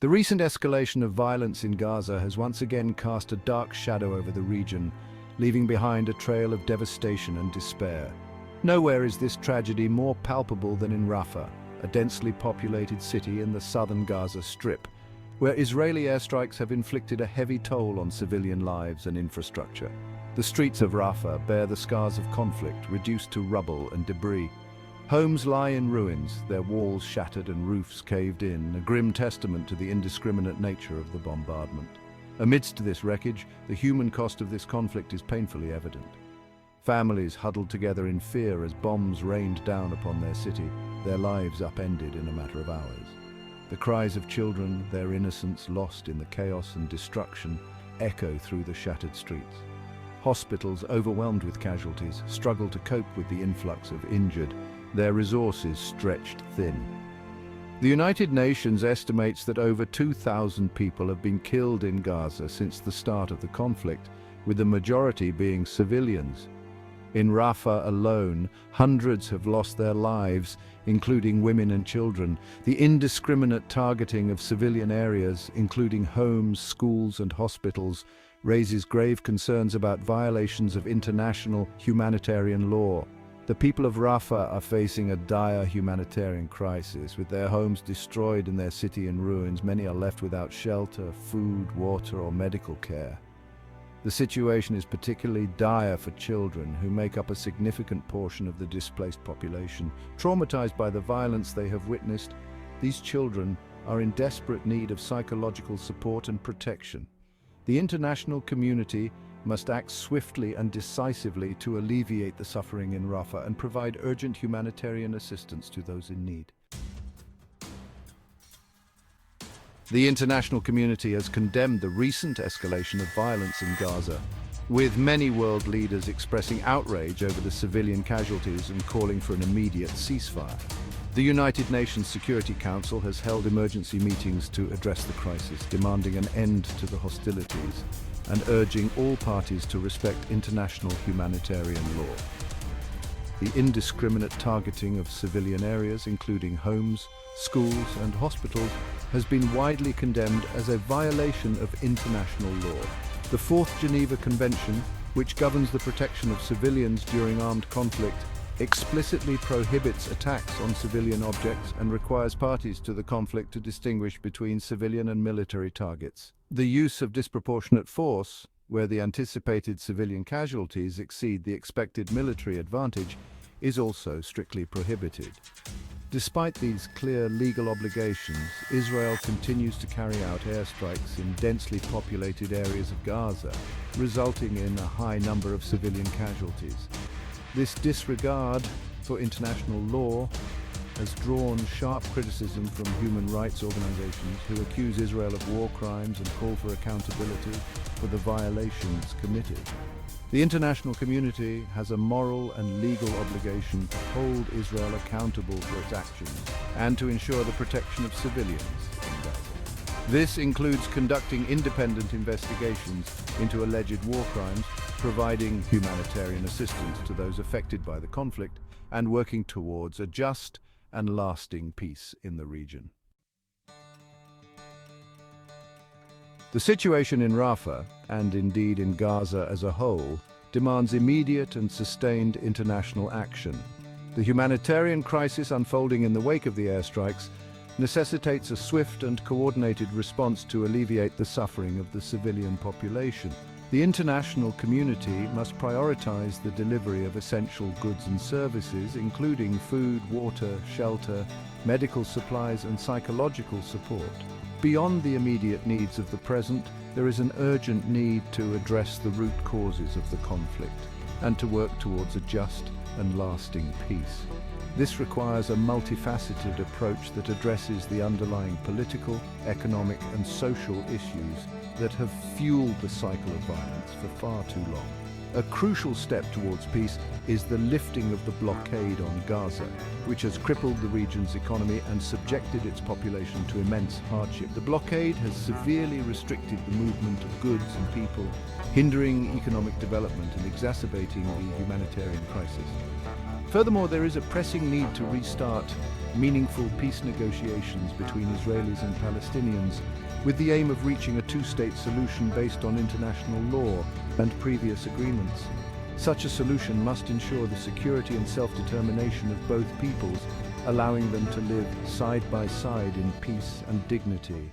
The recent escalation of violence in Gaza has once again cast a dark shadow over the region, leaving behind a trail of devastation and despair. Nowhere is this tragedy more palpable than in Rafah, a densely populated city in the southern Gaza Strip, where Israeli airstrikes have inflicted a heavy toll on civilian lives and infrastructure. The streets of Rafah bear the scars of conflict, reduced to rubble and debris. Homes lie in ruins, their walls shattered and roofs caved in, a grim testament to the indiscriminate nature of the bombardment. Amidst this wreckage, the human cost of this conflict is painfully evident. Families huddled together in fear as bombs rained down upon their city, their lives upended in a matter of hours. The cries of children, their innocence lost in the chaos and destruction, echo through the shattered streets. Hospitals, overwhelmed with casualties, struggle to cope with the influx of injured, their resources stretched thin. The United Nations estimates that over 2,000 people have been killed in Gaza since the start of the conflict, with the majority being civilians. In Rafah alone, hundreds have lost their lives, including women and children. The indiscriminate targeting of civilian areas, including homes, schools, and hospitals, raises grave concerns about violations of international humanitarian law. The people of Rafah are facing a dire humanitarian crisis. With their homes destroyed and their city in ruins, many are left without shelter, food, water, or medical care. The situation is particularly dire for children, who make up a significant portion of the displaced population. Traumatized by the violence they have witnessed, these children are in desperate need of psychological support and protection. The international community must act swiftly and decisively to alleviate the suffering in Rafah and provide urgent humanitarian assistance to those in need. The international community has condemned the recent escalation of violence in Gaza, with many world leaders expressing outrage over the civilian casualties and calling for an immediate ceasefire. The United Nations Security Council has held emergency meetings to address the crisis, demanding an end to the hostilities and urging all parties to respect international humanitarian law. The indiscriminate targeting of civilian areas, including homes, schools, and hospitals, has been widely condemned as a violation of international law. The Fourth Geneva Convention, which governs the protection of civilians during armed conflict, explicitly prohibits attacks on civilian objects and requires parties to the conflict to distinguish between civilian and military targets. The use of disproportionate force, where the anticipated civilian casualties exceed the expected military advantage, is also strictly prohibited. Despite these clear legal obligations, Israel continues to carry out airstrikes in densely populated areas of Gaza, resulting in a high number of civilian casualties. This disregard for international law has drawn sharp criticism from human rights organizations who accuse Israel of war crimes and call for accountability for the violations committed. The international community has a moral and legal obligation to hold Israel accountable for its actions and to ensure the protection of civilians in Gaza. This includes conducting independent investigations into alleged war crimes, providing humanitarian assistance to those affected by the conflict, and working towards a just and lasting peace in the region. The situation in Rafah, and indeed in Gaza as a whole, demands immediate and sustained international action. The humanitarian crisis unfolding in the wake of the airstrikes necessitates a swift and coordinated response to alleviate the suffering of the civilian population. The international community must prioritize the delivery of essential goods and services, including food, water, shelter, medical supplies, and psychological support. Beyond the immediate needs of the present, there is an urgent need to address the root causes of the conflict and to work towards a just and lasting peace. This requires a multifaceted approach that addresses the underlying political, economic, and social issues that have fueled the cycle of violence for far too long. A crucial step towards peace is the lifting of the blockade on Gaza, which has crippled the region's economy and subjected its population to immense hardship. The blockade has severely restricted the movement of goods and people, hindering economic development and exacerbating the humanitarian crisis. Furthermore, there is a pressing need to restart meaningful peace negotiations between Israelis and Palestinians, with the aim of reaching a two-state solution based on international law and previous agreements. Such a solution must ensure the security and self-determination of both peoples, allowing them to live side by side in peace and dignity.